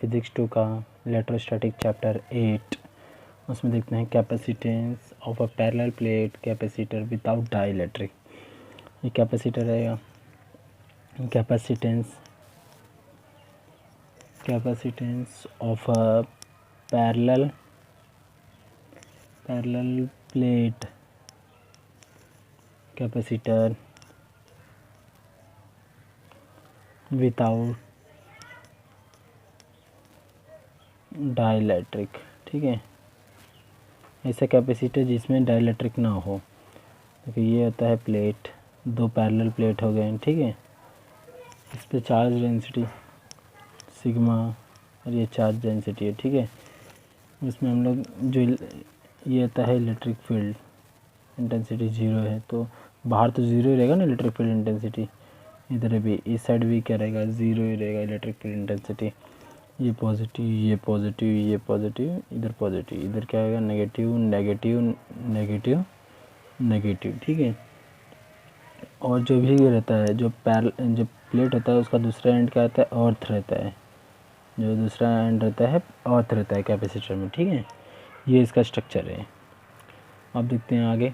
Physics 2 का electrostatic chapter 8, उसमें देखते हैं capacitance of a parallel plate capacitor without dielectric. ये कैपेसिटर रहेगा, capacitance of a parallel plate capacitor without dielectric. ठीक है, ऐसा कैपेसिटर जिसमें डाइलेक्ट्रिक ना हो। देखिए ये होता है प्लेट, दो पैरेलल प्लेट हो गए। ठीक है, इस पे चार्ज डेंसिटी सिग्मा और ये चार्ज डेंसिटी है। ठीक है, उसमें हम लोग जो ये होता है इलेक्ट्रिक फील्ड इंटेंसिटी 0 है, तो बाहर तो 0 ही रहेगा ना इलेक्ट्रिक फील्ड इंटेंसिटी। इधर भी इस साइड भी क्या रहेगा, 0 ही रहेगा इलेक्ट्रिक फील्ड इंटेंसिटी। ये पॉजिटिव, ये पॉजिटिव, ये पॉजिटिव, इधर पॉजिटिव, इधर क्या आएगा नेगेटिव नेगेटिव नेगेटिव नेगेटिव। ठीक है, और जो भी रहता है जो प्लेट होता है उसका दूसरा एंड क्या रहता है, अर्थ रहता है। जो दूसरा एंड रहता है अर्थ रहता है कैपेसिटर में। ठीक है, ये इसका स्ट्रक्चर है। अब देखते हैं आगे,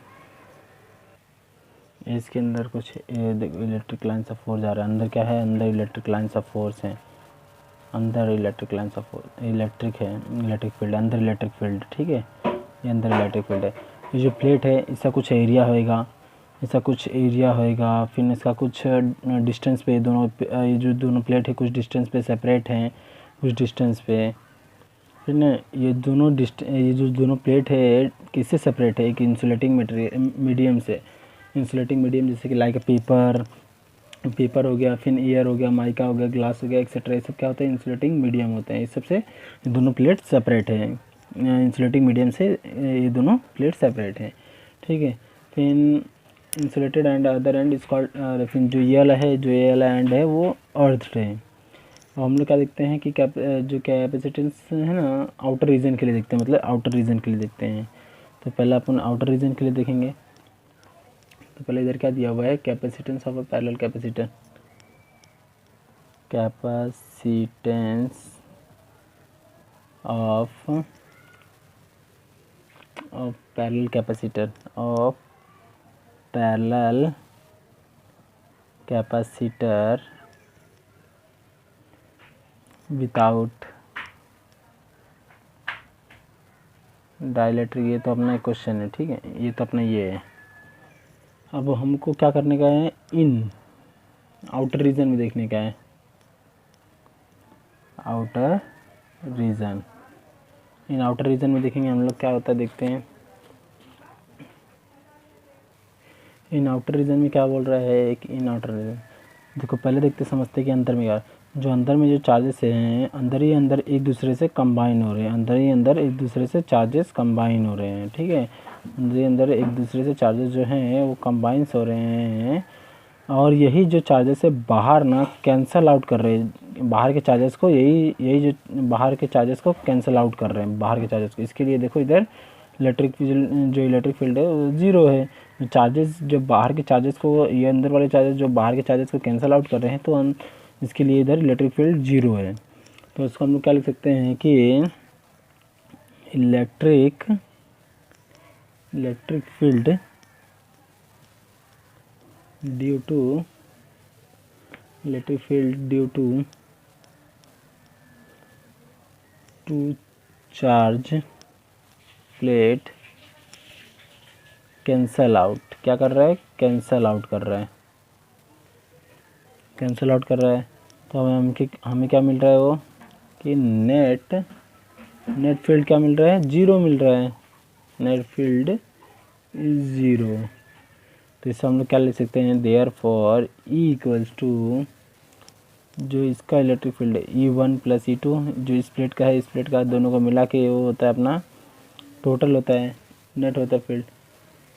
इसके अंदर कुछ इलेक्ट्रिक लाइन्स ऑफ फोर्स जा रहा है। अंदर क्या है, अंदर इलेक्ट्रिक लाइन्स ऑफ फोर्स हैं, अंदर इलेक्ट्रिक लाइन्स ऑफ इलेक्ट्रिक है, इलेक्ट्रिक फील्ड, अंदर इलेक्ट्रिक फील्ड। ठीक है, ये अंदर इलेक्ट्रिक फील्ड है। ये जो प्लेट है इसका कुछ एरिया होएगा, फिर इसका कुछ डिस्टेंस पे दोनों, ये जो दोनों प्लेट है कुछ डिस्टेंस पे सेपरेट हैं, कुछ डिस्टेंस पे। फिर ना ये जो दोनों प्लेट है किससे सेपरेट है, एक इंसुलेटिंग मीडियम से। इंसुलेटिंग मीडियम जैसे कि लाइक पेपर हो गया, फिर एयर हो गया, माइका हो गया, ग्लास हो गया, एक्सेट्रा। ये सब क्या होता है, इंसुलेटिंग मीडियम होते हैं। इस सबसे दोनों प्लेट सेपरेट है, इंसुलेटिंग मीडियम से ये दोनों प्लेट सेपरेट हैं। ठीक है, फिर insulated and other and is called, फिर जो ये वाला एंड है वो अर्थ है। और हम लोग क्या देखते हैं कि जो कैपेसिटेंस है ना आउटर रीजन के लिए देखते हैं, मतलब आउटर रीजन के लिए देखते हैं। तो पहले अपन आउटर रीजन के लिए देखेंगे। तो पहले इधर क्या दिया हुआ है, capacitance of a parallel capacitor, capacitance of parallel capacitor without dielectric. ये तो अपना एक क्वेश्चन है। ठीक है, ये तो अपना ये है। अब हमको क्या करने का है, इन आउटर रीजन में देखने का है, outer region. In outer region में देखेंगे हम लोग क्या होता है, देखते हैं। इन आउटर रीजन में क्या बोल रहा है, एक इन आउटर रीजन। देखो पहले देखते समझते कि अंदर में क्या, जो अंदर में जो चार्जेस हैं अंदर ही अंदर एक दूसरे से कंबाइन हो रहे हैं, अंदर ही अंदर एक दूसरे से चार्जेस कंबाइन हो रहे हैं। ठीक है, अंदर ही अंदर एक दूसरे से चार्जेस जो हैं वो कंबाइंस हो रहे हैं, और यही जो चार्जेस है बाहर ना कैंसल आउट कर रहे हैं, बाहर के चार्जेस को, यही जो बाहर के चार्जेस को कैंसल आउट कर रहे हैं, बाहर के चार्जेस को। इसके लिए देखो इधर इलेक्ट्रिक फील्ड है वो 0 है। चार्जेस जो बाहर के चार्जेस को, ये अंदर वाले चार्जेस जो बाहर के चार्जेस को कैंसिल आउट कर रहे हैं, तो इसके लिए इधर इलेक्ट्रिक फील्ड 0 है। तो इसको हम लोग क्या लिख सकते हैं कि electric field due to charge plate cancel out. क्या कर रहा है, कैंसल आउट कर रहा है। तो हमें क्या मिल रहा है, वो कि नेट फील्ड क्या मिल रहा है, 0 मिल रहा है, नेट फील्ड 0। तो इससे हम लोग क्या लिख सकते हैं, therefore E equals to, जो इसका इलेक्ट्रिक फील्ड है E1 + E2, जो इस प्लेट का है इस प्लेट का, दोनों को मिला के वो होता है अपना टोटल होता है, नेट होता है फील्ड।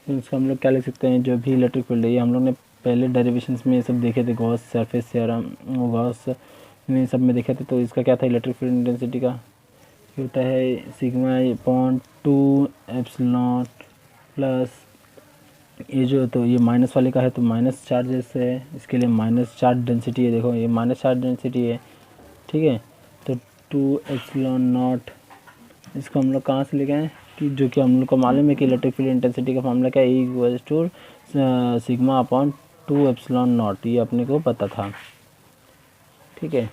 तो इसको हम लोग क्या लिख सकते हैं, जो भी इलेक्ट्रिक फील्ड है, ये हम लोग ने पहले डेरिवेशंस में ये सब देखे थे, गॉस सरफेस थ्योरम, वो गॉस में सब में देखे थे। तो इसका क्या था, इलेक्ट्रिक फील्ड इंटेंसिटी का ये होता है सिग्मा/2 एप्सिलॉन प्लस ये जो तो ये माइनस वाले का है तो माइनस चार्जेस है, इसके लिए माइनस चार्ज डेंसिटी है। देखो ये माइनस चार्ज डेंसिटी है, ठीक है। तो 2ε0 इसको हम लोग कहाँ से लेके आए कि जो कि हम लोग को मालूम है कि इलेक्ट्रिक फील्ड इंटेंसिटी का फॉर्मूला क्या है, E = सिग्मा अपॉन 2ε0, ये अपने को पता था, ठीक है।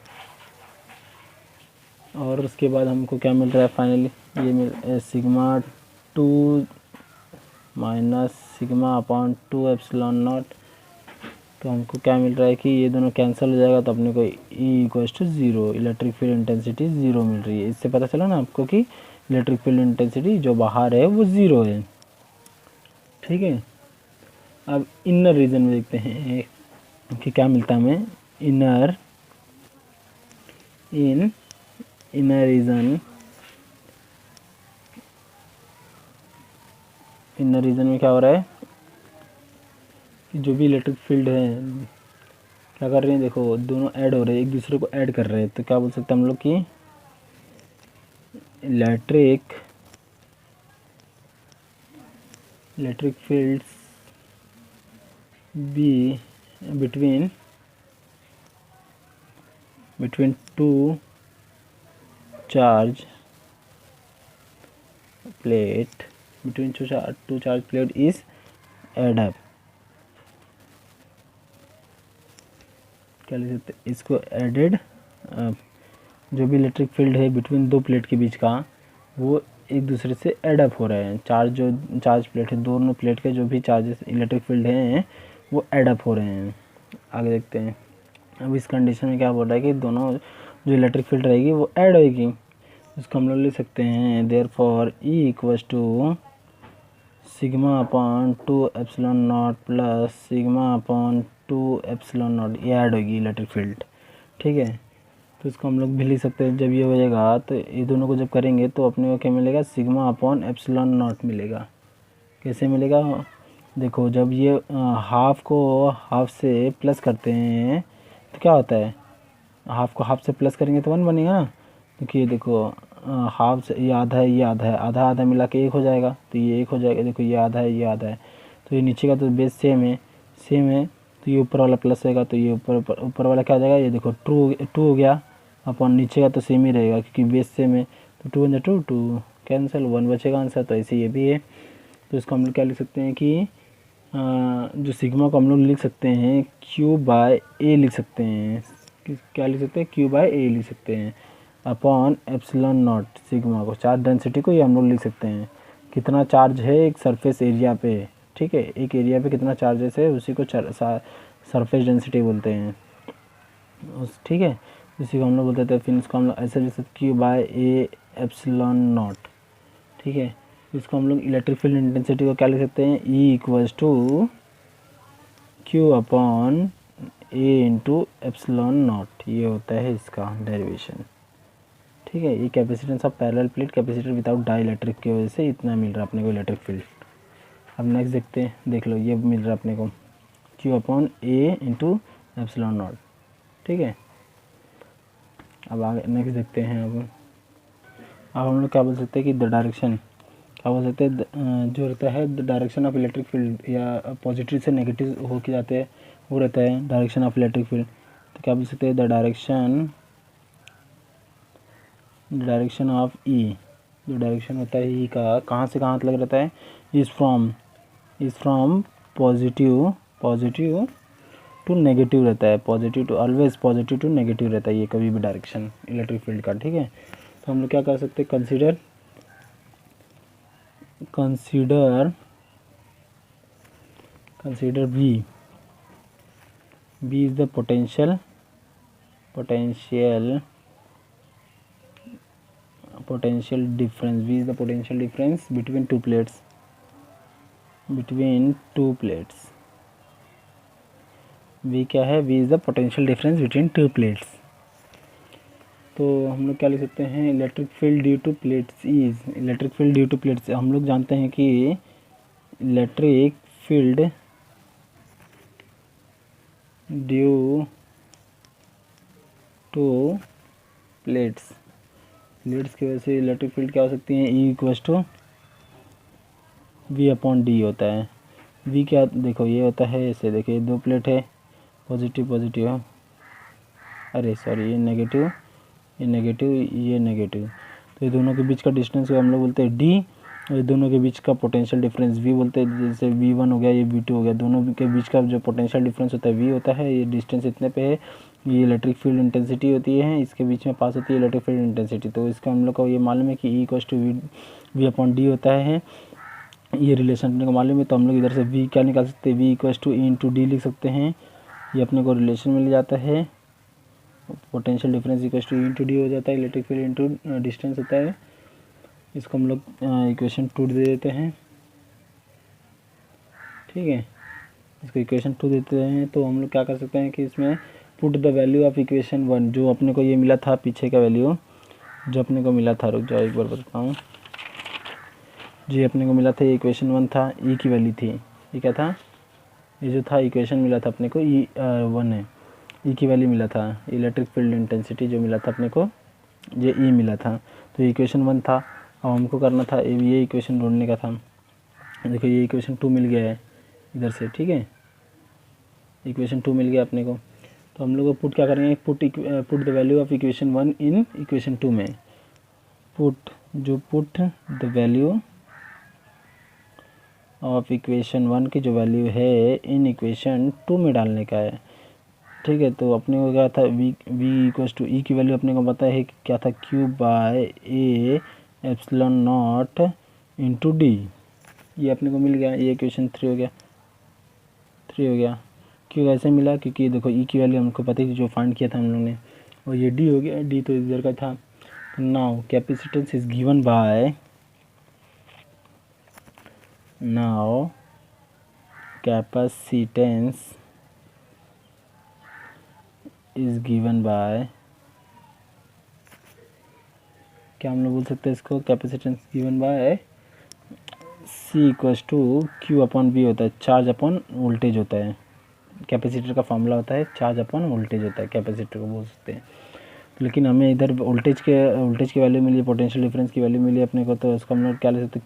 और उसके बाद हमको क्या मिल रहा है फाइनली, ये मिल सिग्मा 2 माइनस सिग्मा अपॉन 2ε0। तो हमको क्या मिल रहा है कि ये दोनों कैंसिल हो जाएगा तो अपने को E = 0, इलेक्ट्रिक फील्ड इंटेंसिटी 0 मिल रही है। इससे पता चला ना आपको कि इलेक्ट्रिक फील्ड इंटेंसिटी जो बाहर है वो 0 है, ठीक है। अब इनर रीजन में देखते हैं कि क्या मिलता है हमें। इनर रीजन में क्या हो रहा है कि जो भी इलेक्ट्रिक फील्ड है क्या कर रहे हैं, देखो दोनों ऐड हो रहे हैं, एक दूसरे को ऐड कर रहे हैं। तो क्या बोल सकते हैं हम लोग कि electric fields be between two charge plate is add up। क्या लिख सकते हैं इसको, एडेड जो भी इलेक्ट्रिक फील्ड है बिटवीन दो प्लेट के बीच का वो एक दूसरे से एड अप हो रहे हैं। चार्ज प्लेट है, दोनों प्लेट के जो भी चार्जेस इलेक्ट्रिक फील्ड हैं वो एड अप हो रहे हैं। आगे देखते हैं। अब इस कंडीशन में क्या बोल रहा है कि दोनों जो इलेक्ट्रिक फील्ड रहेगी वो ऐड होएगी। इसको हम लोग लिख सकते हैं therefore E = sigma upon 2ε0 plus sigma upon 2ε0, ये ऐड होगी इलेक्ट्रिक फील्ड, ठीक है। तो इसको हम लोग भी लिख सकते हैं। जब ये हो जाएगा तो ये दोनों को जब करेंगे तो अपने को क्या मिलेगा, सिग्मा अपॉन ε0 मिलेगा। कैसे मिलेगा, देखो जब ये हाफ को हाफ से प्लस करते हैं तो क्या होता है, हाफ को हाफ से प्लस करेंगे तो 1 बनेगा ना। क्योंकि देखो हाफ से ये आधा है, ये आधा है, आधा आधा मिला के 1 हो जाएगा, तो ये 1 हो जाएगा। देखो ये आधा है, ये आधा है, तो ये नीचे का तो बेस सेम है, तो ये ऊपर वाला प्लस होगा, तो ये ऊपर वाला क्या हो जाएगा, ये देखो 2 हो गया अपन, नीचे का तो सेम ही रहेगा क्योंकि बेस सेम है। तो 2 × 2 2 कैंसिल, 1 बचेगा आंसर। तो ऐसे ये भी है। तो इसको हम लोग क्या लिख सकते हैं कि जो सिग्मा को हम लोग लिख सकते हैं Q/A लिख सकते हैं। क्या लिख सकते हैं, Q/A लिख सकते हैं अपॉन ε0। सिग्मा को, चार्ज डेंसिटी को ये हम लोग लिख सकते हैं, कितना चार्ज है एक सरफेस एरिया पे, ठीक है। एक एरिया पे कितना चार्जेस है उसी को सरफेस डेंसिटी बोलते हैं, ठीक है। इसी को हम लोग बोलते थे। फिर इसको हम लोग ऐसे लिख सकते Q/A ε0, ठीक है। इसको हम लोग इलेक्ट्रिक फील्ड इंटेंसिटी को क्या लिख सकते हैं, E = Q/A × ε0, ये होता है इसका डेरिवेशन, ठीक है। ये capacitance of parallel plate capacitor without dielectric की वजह से इतना मिल रहा है अपने को इलेक्ट्रिक फील्ड। अब नेक्स्ट देखते हैं, देख लो ये मिल रहा है अपने को Q/A × ε0, ठीक है। अब आगे नेक्स्ट देखते हैं। अब हम लोग क्या बोल सकते हैं कि द डायरेक्शन, क्या बोल सकते हैं, जो रहता है the direction of electric field, या पॉजिटिव से नेगेटिव हो के जाते हैं वो रहता है डायरेक्शन ऑफ इलेक्ट्रिक फील्ड। तो क्या बोल सकते हैं, द डायरेक्शन ऑफ E, जो डायरेक्शन होता है E का कहाँ से कहाँ तक रहता है, is from positive to negative रहता है, ऑलवेज पॉजिटिव टू नेगेटिव रहता है ये कभी भी डायरेक्शन इलेक्ट्रिक फील्ड का, ठीक है। तो हम लोग क्या कर सकते हैं, consider B is the potential difference between two plates, V क्या है, V is the potential difference between two plates. तो हम लोग क्या लिख सकते हैं, electric field due to plates हम लोग जानते हैं कि electric field due to plates की वजह से इलेक्ट्रिक फील्ड क्या हो सकती है, E = V/D होता है। वी क्या देखो ये होता है ऐसे, देखो ये दो प्लेट है, पॉजिटिव पॉजिटिव, अरे सॉरी ये नेगेटिव, ये नेगेटिव, ये नेगेटिव, तो ये दोनों के बीच का डिस्टेंस को हम लोग बोलते हैं डी, और ये दोनों के बीच का पोटेंशियल डिफरेंस वी बोलते हैं। जैसे V1 हो गया, ये V2 हो गया, दोनों के बीच का जो पोटेंशियल डिफरेंस होता है वी होता है। ये डिस्टेंस इतने पे है, ये इलेक्ट्रिक फील्ड इंटेंसिटी होती है, इसके बीच में पास होती है इलेक्ट्रिक फील्ड इंटेंसिटी। तो इसका हम लोग को ये मालूम है कि E equals to V upon D होता है। ये रिलेशन अपने को मालूम है, तो हम लोग इधर से V क्या निकाल सकते हैं, V equals to E into D लिख सकते हैं। ये अपने को रिलेशन मिल जाता है, potential difference equals to E into D हो जाता है, इलेक्ट्रिक फील्ड इंटू डिस्टेंस होता है। इसको हम लोग इक्वेशन 2 दे देते हैं, ठीक है। इसको इक्वेशन 2 देते हैं तो हम लोग क्या कर सकते हैं कि इसमें put the value of equation 1, जो अपने को ये मिला था पीछे का वैल्यू जो अपने को मिला था, रुक जाओ एक बार बताता हूँ। जी अपने को मिला था ये इक्वेशन 1 था, ई की वैल्यू थी, ये क्या था, ये जो था इक्वेशन मिला था अपने को E1 है, ई की वैल्यू मिला था, इलेक्ट्रिक फील्ड इंटेंसिटी जो मिला था अपने को, ये ई मिला था, तो इक्वेशन 1 था। अब हमको करना था ये इक्वेशन ढूंढने का था। देखो ये इक्वेशन 2 मिल गया है इधर से, ठीक है, इक्वेशन 2 मिल गया अपने को। तो हम लोग को पुट क्या करेंगे, put the value of equation 1 in equation 2 में, put the value of equation 1 की जो वैल्यू है इन इक्वेशन 2 में डालने का है, ठीक है। तो अपने को क्या था, वी इक्वल्स टू ई की वैल्यू अपने को पता है कि क्या था, Q by A epsilon naught into D, ये अपने को मिल गया, ये इक्वेशन 3 हो गया। क्यों ऐसे मिला, क्योंकि देखो ई की वैल्यू हमको पता है जो फाइंड किया था हम लोग ने, और ये डी हो गया, डी तो इधर का था। Now capacitance is given by, now capacitance is given by, क्या हम लोग बोल सकते हैं इसको, capacitance given by C equals to Q upon V होता है, चार्ज अपॉन वोल्टेज होता है। कैपेसिटर का फॉर्मूला होता है चार्ज अपॉन वोल्टेज होता है, कैपेसिटर को बोल सकते हैं। लेकिन हमें इधर वोल्टेज की वैल्यू मिली, पोटेंशियल डिफरेंस की वैल्यू मिली अपने को, तो उसको हम लोग क्या ले सकते हैं,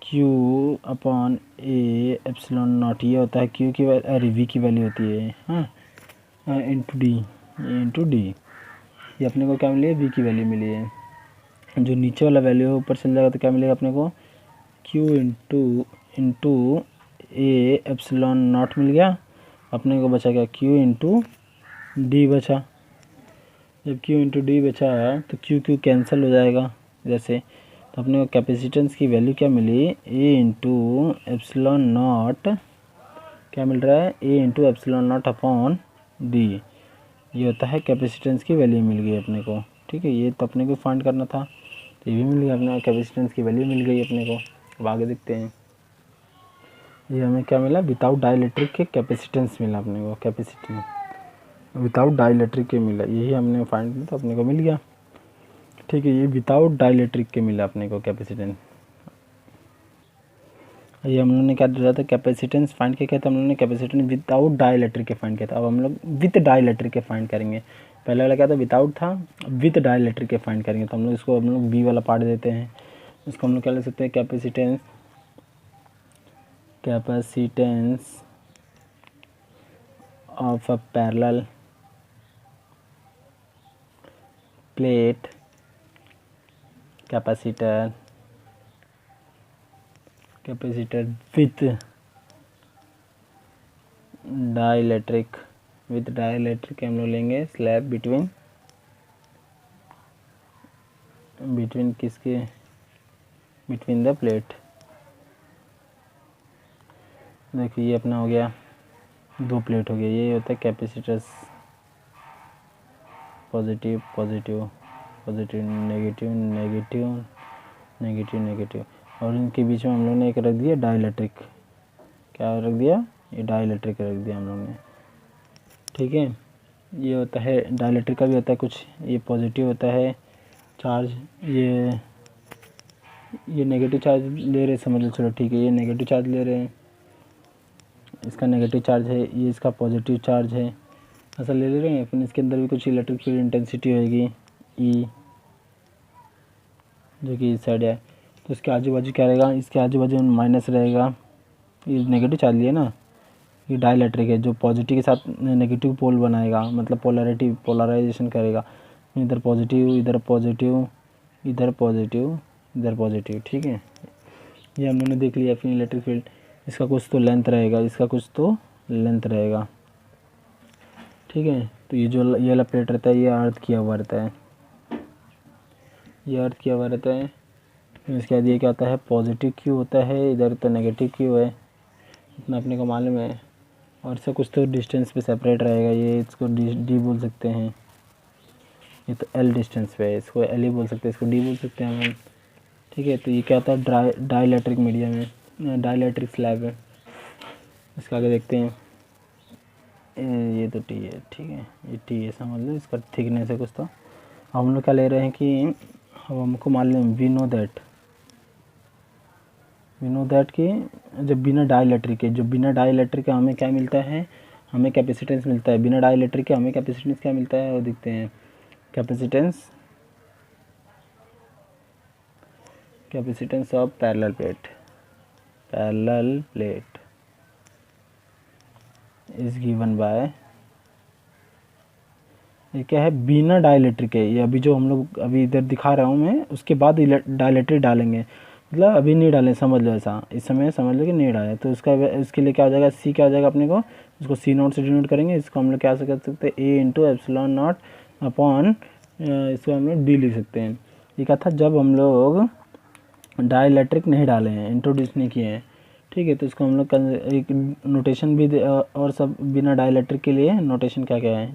Q upon A epsilon naught, ये होता है क्यू की वैल्यू, अरे वी की वैल्यू होती है, हाँ इंटू डी, ये अपने को क्या मिली है, वी की वैल्यू मिली है। जो नीचे वाला वैल्यू है ऊपर चल जाएगा तो क्या मिलेगा अपने को, Q into A epsilon naught मिल गया, अपने को बचा क्या, क्यू इंटू डी बचा। जब क्यू इंटू डी बचा तो क्यू कैंसिल हो जाएगा जैसे, तो अपने को कैपेसिटेंस की वैल्यू क्या मिली, ए इंटू एप्सिलॉन नॉट, क्या मिल रहा है, A into epsilon naught upon D, ये होता है कैपेसिटेंस की वैल्यू मिल गई अपने को, ठीक है। ये तो अपने को फाइंड करना था, तो ये भी मिल गया अपने को, कैपेसिटेंस की वैल्यू मिल गई अपने को। अब आगे देखते हैं, ये हमें क्या मिला, विदाउट डाइलेक्ट्रिक के कैपेसिटेंस मिला अपने को, कैपेसिटेंस विदाउट डाइलेक्ट्रिक के मिला, यही हमने फाइंड किया तो अपने को मिल गया, ठीक है। ये विदाउट डाइलेक्ट्रिक के मिला अपने को कैपेसिटेंस। ये हम लोगों ने क्या दिया था, कैपेसिटेंस फाइंड किया था हम लोगों ने, कैपेसिटेंस विदाउट डाइलेक्ट्रिक के फाइंड किया था। अब हम लोग विद डाइलेक्ट्रिक के फाइंड करेंगे, पहले वाला क्या था, विदाउट था, विद डाइलेक्ट्रिक के फाइंड करेंगे। तो हम लोग इसको बी वाला पार्ट देते हैं, इसको हम लोग क्या ले सकते हैं, capacitance of a parallel plate capacitor with dielectric हम लोग लेंगे स्लैब बिटवीन किसके, बिटवीन द प्लेट। देखिए ये अपना हो गया, दो प्लेट हो गया, ये होता है कैपेसिटर्स, पॉजिटिव नेगेटिव, और इनके बीच में हम लोग ने एक रख दिया डाइलेक्ट्रिक, क्या रख दिया, ये डाइलेक्ट्रिक रख दिया हम लोग ने, ठीक है। ये होता है डाइलेक्ट्रिक का भी होता है कुछ, ये पॉजिटिव होता है चार्ज, ये नेगेटिव चार्ज ले रहे समझ लो, चलो ठीक है, ये नेगेटिव चार्ज ले रहे हैं, इसका नेगेटिव चार्ज है, ये इसका पॉजिटिव चार्ज है, ऐसा ले रहे हैं अपन। इसके अंदर भी कुछ इलेक्ट्रिक फील्ड इंटेंसिटी होगी ई, जो कि इस साइड है, तो इसके आजू बाजू क्या रहेगा, इसके आजू बाजू माइनस रहेगा, ये नेगेटिव चार्ज लिया ना, ये डाइलेक्ट्रिक है, जो पॉजिटिव के साथ नेगेटिव पोल बनाएगा, मतलब पोलराइजेशन करेगा। इधर पॉजिटिव, इधर पॉजिटिव, इधर पॉजिटिव, इधर पॉजिटिव, ठीक है। ये हम लोगों ने देख लिया। फिर इलेक्ट्रिक फील्ड, इसका कुछ तो लेंथ रहेगा, इसका कुछ तो लेंथ रहेगा, ठीक है। तो ये जो ये वाला प्लेट रहता है, ये अर्थ किया हुआ रहता है, ये अर्थ किया हुआ रहता है। फिर इसके बाद ये क्या होता है, पॉजिटिव क्यू होता है, इधर तो नेगेटिव क्यू है, इतना अपने को मालूम है। और इससे कुछ तो डिस्टेंस पे सेपरेट रहेगा, ये इसको डी बोल सकते हैं, ये तो एल डिस्टेंस पे है, इसको एल ही बोल सकते हैं, इसको डी बोल सकते हैं हम, ठीक है। तो ये क्या होता है, डाइलेक्ट्रिक मीडियम है, डाइलेक्ट्रिक स्लैब है। इसका आगे देखते हैं, ये तो टी है, ठीक है, ये टी है, समझ लो, इसका थिकनेस है कुछ तो। हम लोग क्या ले रहे हैं कि अब हमको मालूम, वी नो दैट कि जब बिना डाइलेक्ट्रिक के, जो बिना डाइलेक्ट्रिक के हमें क्या मिलता है, हमें कैपेसिटेंस मिलता है। बिना डाइलेक्ट्रिक के हमें कैपेसिटेंस क्या मिलता है, वो देखते हैं। Capacitance of parallel plate is given bye, ये क्या है, बिना डाइलेक्ट्रिक है। ये अभी जो हम लोग अभी इधर दिखा रहा हूँ मैं, उसके बाद डाइलेक्ट्रिक डालेंगे, मतलब अभी नहीं डालें, समझ लो ऐसा, इस समय समझ लो कि नहीं डालें। तो इसके लिए क्या हो जाएगा, सी क्या हो जाएगा अपने को, इसको सी नॉट से डिनोट करेंगे। इसको हम लोग क्या कर सकते हैं, ए इंटू एप्सिलॉन नॉट अपॉन, इसको हम लोग डी लिख सकते हैं। ये क्या था, जब हम लोग डाइलेक्ट्रिक नहीं डाले हैं, इंट्रोड्यूस नहीं किए हैं, ठीक है। तो इसको हम लोग एक नोटेशन भी और सब बिना डाइलेक्ट्रिक के लिए नोटेशन क्या क्या है,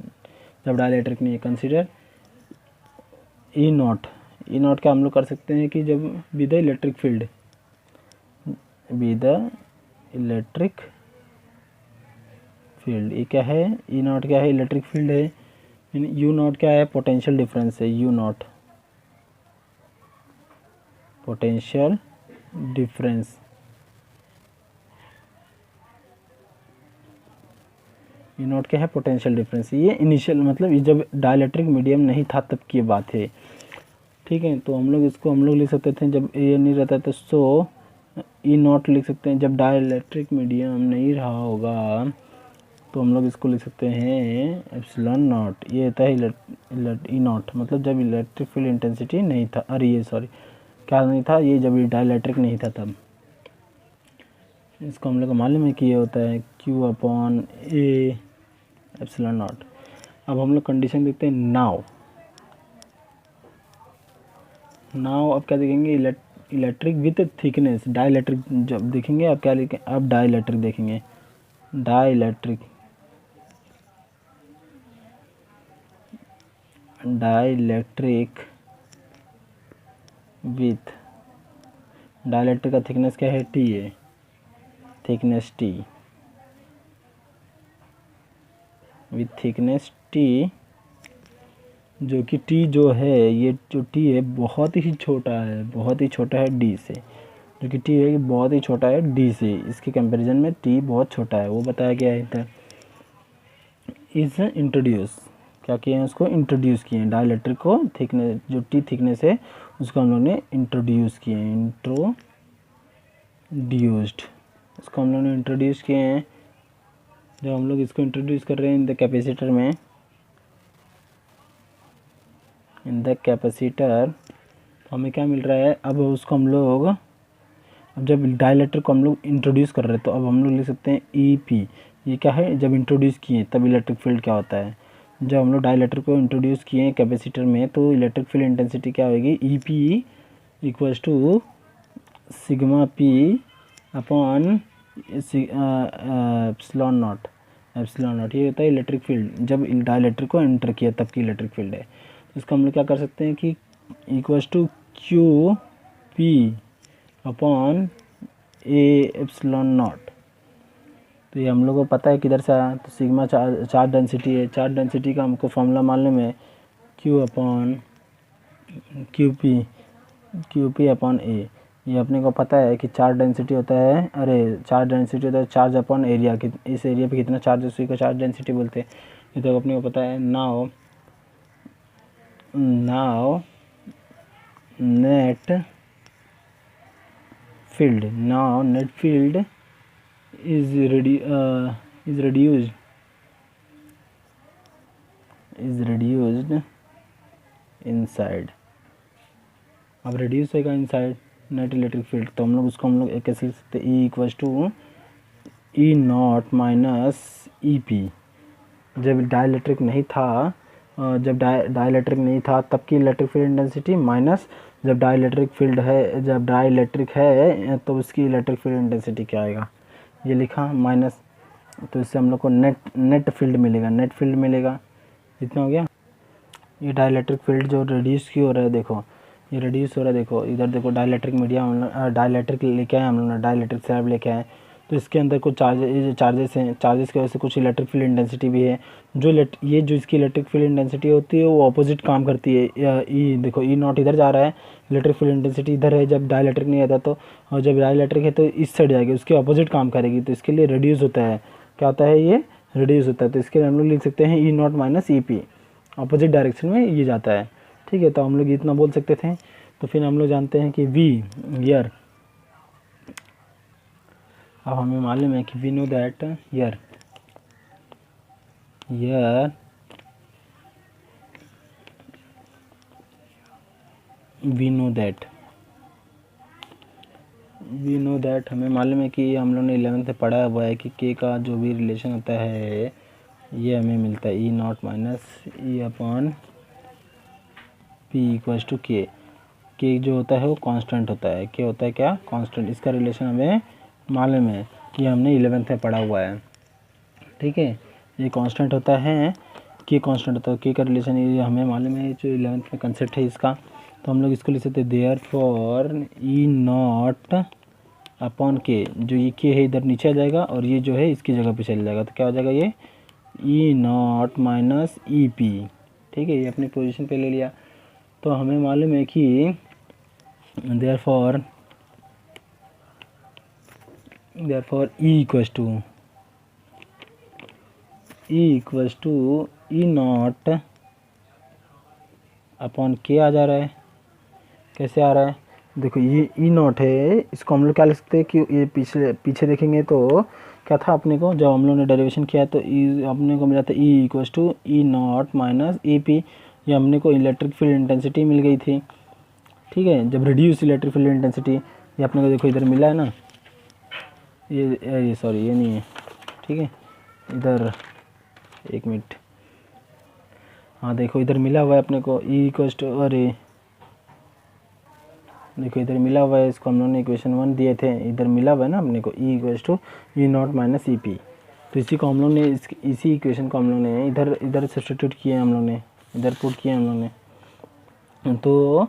जब डाइलेक्ट्रिक नहीं है, कंसीडर ई नॉट क्या हम लोग कर सकते हैं कि जब विद द इलेक्ट्रिक फील्ड, ये क्या है, ई नॉट क्या है, इलेक्ट्रिक फील्ड है। यू नॉट क्या है, पोटेंशियल डिफरेंस है, you not potential difference, you not क्या है, पोटेंशियल डिफरेंस। ये इनिशियल, मतलब ये जब डाइलेक्ट्रिक मीडियम नहीं था तब की बात है, ठीक है। तो हम लोग लिख सकते थे, जब ए नहीं रहता तो सो ई नॉट लिख सकते हैं। जब डाइलेक्ट्रिक मीडियम नहीं रहा होगा तो हम लोग इसको लिख सकते हैं एप्सिलॉन नॉट। ये होता है ई नॉट, मतलब जब इलेक्ट्रिक फील्ड इंटेंसिटी नहीं था, अरे ये सॉरी क्या नहीं था, ये जब ये डाइलेक्ट्रिक नहीं था तब। इसको हम लोग को मालूम है कि ये होता है Q upon A epsilon not. अब हम लोग कंडीशन देखते हैं नाउ अब क्या देखेंगे, इलेक्ट्रिक विथ थिकनेस, डाइलेक्ट्रिक जब देखेंगे, अब क्या लिखें, अब डाइलेक्ट्रिक देखेंगे, डाइलेक्ट्रिक विथ, डाइलेक्ट्रिक का थिकनेस क्या है, टी है, thickness T, with thickness T, जो कि टी जो है, ये जो टी है बहुत ही छोटा है डी से, जो कि टी है बहुत ही छोटा है डी से, इसके कंपैरिजन में टी बहुत छोटा है, वो बताया गया है इधर। इज इंट्रोड्यूस, क्या किए हैं, उसको इंट्रोड्यूस किए हैं, डाइलेक्ट्रिक को थिकनेस, जो टी थिकनेस है उसको हम लोग ने इंट्रोड्यूस किए हैं, इसको हम लोग ने इंट्रोड्यूस किए हैं। जब हम लोग इसको इंट्रोड्यूस कर रहे हैं इन द कैपेसिटर में, तो हमें क्या मिल रहा है, अब उसको हम लोग, अब जब डाइलेक्ट्रिक को हम लोग इंट्रोड्यूस कर रहे हैं तो अब हम लोग लिख सकते हैं ई पी। ये क्या है, जब इंट्रोड्यूस किए तब इलेक्ट्रिक फील्ड क्या होता है, जब हम लोग डाइलेक्ट्रिक को इंट्रोड्यूस किए हैं कैपेसिटर में, तो इलेक्ट्रिक फील्ड इंटेंसिटी क्या होगी, E P equals to sigma P upon epsilon naught. ये होता है इलेक्ट्रिक फील्ड, जब डाइलेक्ट्रिक को एंटर किया तब की इलेक्ट्रिक फील्ड है। तो इसको हम लोग क्या कर सकते हैं कि equals to Q P upon A epsilon naught. तो ये हम लोग को पता है किधर से आया, तो सिग्मा चार्ज डेंसिटी है, चार्ज डेंसिटी का हमको फॉर्मूला मालूम में Q upon Q P upon A. ये अपने को पता है कि चार्ज डेंसिटी होता है, चार्ज अपॉन एरिया, कि इस एरिया पे कितना चार्ज है उसी को चार्ज डेंसिटी बोलते हैं। ये तो अपने को पता है। Now net field is reduced inside। अब reduce होगा inside नेट इलेक्ट्रिक फील्ड, तो हम लोग उसको एक कैसे लिख सकते हैं, E equals to E naught minus E P. जब डाइलेक्ट्रिक नहीं था, जब डाइलेक्ट्रिक नहीं था तब की इलेक्ट्रिक फील्ड इंटेंसिटी माइनस जब डाइलेक्ट्रिक फील्ड है, जब डाइलेक्ट्रिक है तो उसकी इलेक्ट्रिक फील्ड इंटेंसिटी क्या आएगा, ये लिखा माइनस। तो इससे हम लोग को नेट फील्ड मिलेगा। इतना हो गया। ये डाइलेक्ट्रिक फील्ड जो रिड्यूस क्यों हो रहा है, देखो ये रिड्यूस हो रहा है, देखो इधर देखो डाइलेक्ट्रिक मीडियम डाइलेक्ट्रिक लेके आए हम लोग, डाइलेक्ट्रिक स्लैब लेके आए, तो इसके अंदर कुछ चार्जेस हैं, चार्जेस की वजह से कुछ इलेक्ट्रिक फील्ड इंटेंसिटी भी है। ये जो इसकी इलेक्ट्रिक फील्ड इंटेंसिटी होती है वो अपोजिट काम करती है। ई देखो ई नॉट इधर जा रहा है, इलेक्ट्रिक फील्ड इंटेंसिटी इधर है जब डाइलेक्ट्रिक नहीं आता तो, और जब डाइलेक्ट्रिक है तो इस साइड जाएगी, उसके अपोजिट काम करेगी, तो इसके लिए रिड्यूस होता है। क्या होता है, ये रिड्यूस होता है। तो इसके लिए हम लोग लिख सकते हैं E naught minus E P, opposite direction में ये जाता है। ठीक है, तो हम लोग इतना बोल सकते थे। तो फिर हम लोग जानते हैं कि वी ईयर, अब हमें मालूम है कि we know that year we know that हमें मालूम है कि हम लोग ने 11th में पढ़ा हुआ है कि के का जो भी रिलेशन होता है ये हमें मिलता है E naught minus E upon P equals to K. के जो होता है वो कांस्टेंट होता है, के होता है क्या, कांस्टेंट। इसका रिलेशन हमें मालूम है कि हमने 11th में पढ़ा हुआ है। ठीक है, ये कांस्टेंट होता है, के कांस्टेंट होता है, के का रिलेशन ये हमें मालूम है, जो 11th में कंसेप्ट है इसका। तो हम लोग इसको लिख सकते हैं therefore E naught upon K, जो ये के है इधर नीचे आ जाएगा और ये जो है इसकी जगह पे चल जाएगा, तो क्या हो जाएगा ये ई नॉट माइनस ई पी। ठीक है, ये अपनी पोजीशन पे ले लिया। तो हमें मालूम है कि therefore E equals to E naught upon K आ जा रहा है। कैसे आ रहा है, देखो ये ई नॉट है, इसको हम लोग क्या लिख सकते हैं कि ये पीछे देखेंगे तो क्या था अपने को, जब हम लोग ने डेरिवेशन किया तो ई अपने को मिला था E equals to E naught minus E P. ये हमने को इलेक्ट्रिक फील्ड इंटेंसिटी मिल गई थी। ठीक है, जब रिड्यूस इलेक्ट्रिक फील्ड इंटेंसिटी, ये अपने को देखो इधर मिला है ना, ये सॉरी ये नहीं है। ठीक है, इधर एक मिनट, हाँ देखो इधर मिला हुआ है अपने को ई इक्वल्स टू, अरे देखो इधर मिला हुआ है, इसको हम लोगों ने इक्वेशन 1 दिए थे, इधर मिला हुआ है ना अपने को E equals to E naught minus E P. तो इसी को हम लोग ने इसी इक्वेशन को हम लोग ने इधर सब्स्टिट्यूट किए, हम लोग ने इधर पुट किया हम लोग ने। तो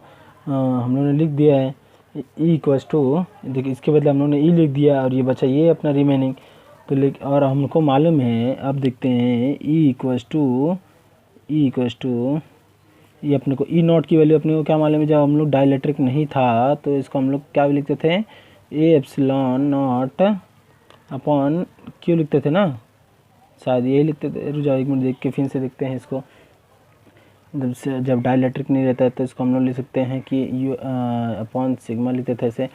हम लोग ने लिख दिया है ई इक्वल्स टू, देखिए इसके बदले हम लोग ने ई लिख दिया और ये बचा ये अपना रिमेनिंग। तो और हमको मालूम है, अब देखते हैं ई इक्वल्स टू ये अपने को ई नॉट की वैल्यू अपने को क्या मालूम है, जब हम लोग डाइलेक्ट्रिक नहीं था तो इसको हम लोग क्या लिखते थे, ए एप्सिलॉन नॉट अपॉन क्यू लिखते थे ना, शायद यही लिखते थे। रुक जाओ एक मिनट देख के फिर से देखते हैं इसको। जब डाइलेक्ट्रिक नहीं रहता है तो इसको हम लोग लिख सकते हैं कि यू अपॉन सिग्मा लिखते थे ऐसे।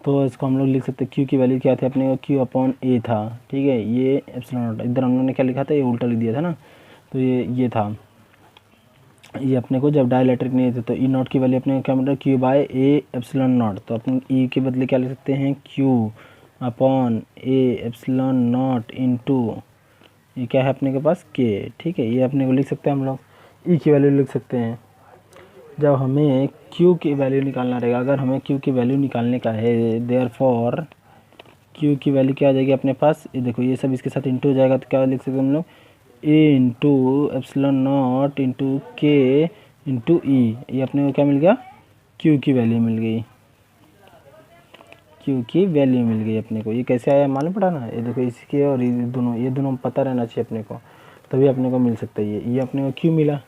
तो इसको हम लोग लिख सकते हैं क्यू की वैल्यू क्या थी अपने को, क्यू अपॉन ए था। ठीक है, ये एप्सिलॉन नॉट, इधर हम लोग ने क्या लिखा था, ये उल्टा लिख दिया था ना, तो ये था। ये अपने को जब डाइलेक्ट्रिक नहीं थे तो ई नॉट की वैल्यू अपने को क्या मिल रहा है, Q by A epsilon naught. तो अपन ई के बदले क्या लिख सकते हैं, Q upon A epsilon naught into ये क्या है अपने के पास के। ठीक है, ये अपने को लिख सकते हैं हम लोग, ई की वैल्यू लिख सकते हैं। जब हमें क्यू की वैल्यू निकालना रहेगा, अगर हमें क्यू की वैल्यू निकालने का है, देयरफॉर क्यू की वैल्यू क्या आ जाएगी अपने पास, ये देखो ये सब इसके साथ इंटू हो जाएगा, तो क्या लिख सकते हैं हम लोग, ए इंटू एप्सिलॉन नॉट इंटू के इंटू ई। ये अपने को क्या मिल गया, क्यू की वैल्यू मिल गई, क्यू की वैल्यू मिल गई अपने को। ये कैसे आया मालूम पड़ा ना, ये देखो इसके और ये दोनों पता रहना चाहिए अपने को, तभी अपने को मिल सकता है ये अपने को क्यू मिला।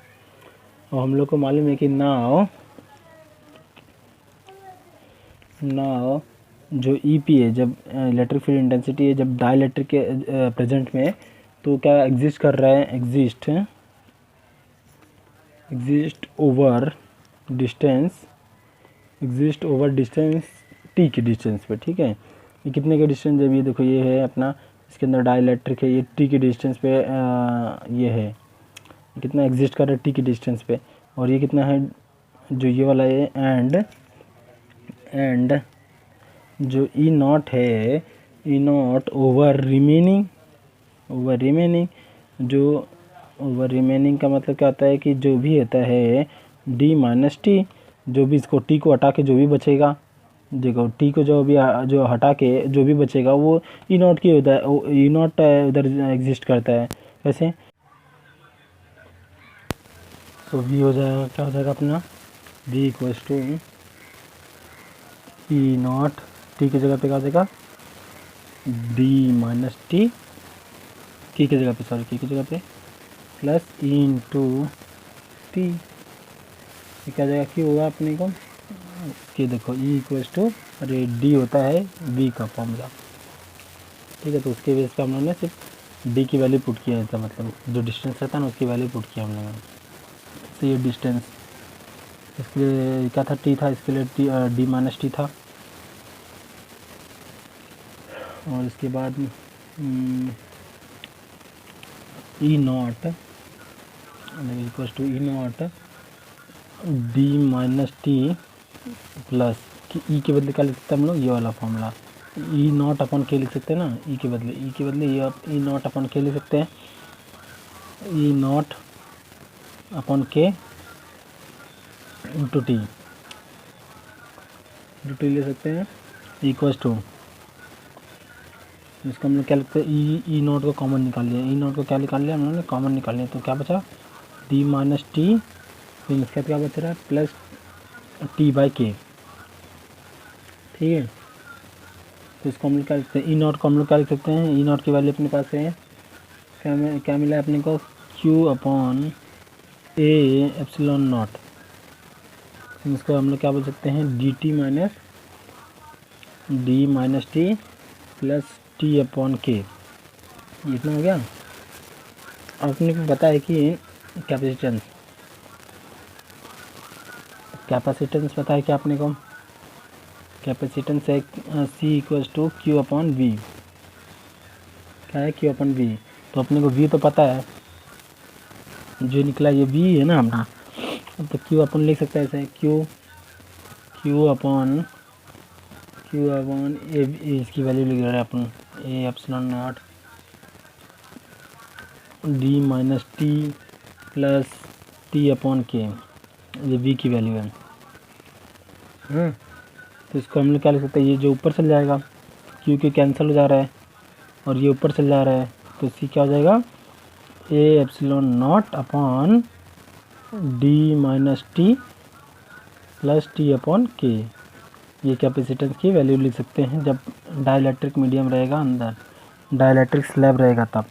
और हम लोग को मालूम है कि नाउ जो ई पी है, जब इलेक्ट्रिक फील्ड इंटेंसिटी है जब डाइलेक्ट्रिक के प्रेजेंट में, तो क्या एग्जिस्ट कर रहा है, एग्जिस्ट ओवर डिस्टेंस टी के डिस्टेंस पे। ठीक है, ये कितने के डिस्टेंस, जब ये देखो ये है अपना इसके अंदर डाइलेक्ट्रिक है, ये टी की डिस्टेंस पे ये है, कितना एग्जिस्ट कर रहा है टी की डिस्टेंस पे, और ये कितना है जो ये वाला है, एंड जो ई नॉट है, ई नॉट ओवर रिमेनिंग जो ओवर रिमेनिंग का मतलब क्या होता है कि जो भी होता है डी माइनस टी, जो भी इसको टी को हटा के जो भी बचेगा, देखो टी को जो हटा के जो भी बचेगा वो ई नॉट की होता है, ई नॉट उधर एग्जिस्ट करता है। कैसे? तो वी हो जाएगा, क्या हो जाएगा अपना, V equals to E naught, T की जगह पे क्या हो जाएगा, डी माइनस टी, की की जगह पे प्लस ई इंटू टी, ये क्या जाएगा, क्यों होगा अपने को कि देखो ई इक्वल्स टू, अरे डी होता है वी का फॉर्मूला, ठीक है। तो उसके बेस पे हम लोगों ने सिर्फ डी की वैल्यू पुट किया था, मतलब जो डिस्टेंस रहता है ना उसकी वैल्यू पुट किया हम लोगों ने। तो ये डिस्टेंस इसके लिए क्या था, टी था, इसके लिए डी माइनस टी था, और इसके बाद E naught equals to E naught D minus T plus कि ई के बदले क्या लिख सकते हैं हम लोग, ये वाला फॉर्मूला, ई नॉट अपन के लिख सकते हैं ना, ई के बदले ये ई नॉट अपन के लिख सकते हैं, ई नॉट अपन के इंटू टी ले सकते हैं, इक्वल्स टू, इसको हम लोग क्या लिखते हैं, ई नॉट को कॉमन निकाल लिया, ई नॉट को क्या निकाल लिया हम लोगों ने, कॉमन निकाल लिया, तो क्या बचा, डी माइनस टी, फिर इसका क्या बच रहा है, प्लस टी बाई के, ठीक है। तो इसको हम लोग क्या लिखते हैं, ई नॉट को हम लोग क्या लिख सकते हैं, ई नॉट की वैल्यू अपने पास है, क्या मिला है अपने को, Q upon A epsilon not, इसको हम लोग क्या बोल सकते हैं, D minus T plus T upon के, इतना हो गया। अपने को पता है कि कैपेसिटेंस पता है क्या अपने को, कैपेसिटेंस है C equals to Q upon V, क्या है, क्यू अपॉन वी, तो अपने को वी तो पता है, जो निकला ये वी है ना अपना, तो क्यू अपन लिख सकते हैं ऐसे, क्यू अपॉन ए, इसकी वैल्यू लिख रहे हैं अपन, A epsilon naught D minus T plus T upon K, ये वी की वैल्यू है, तो इसको हम लोग क्या लिख सकते हैं, ये जो ऊपर चल जाएगा क्योंकि कैंसिल हो जा रहा है, और ये ऊपर चल जा रहा है, तो सी क्या हो जाएगा, ए epsilon naught upon D minus T plus T upon K, ये कैपेसिटेंस की वैल्यू लिख सकते हैं जब डाइलेक्ट्रिक मीडियम रहेगा, अंदर डाइलेक्ट्रिक स्लैब रहेगा तब,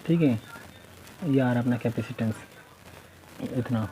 ठीक है। ये आ रहा अपना कैपेसिटेंस इतना।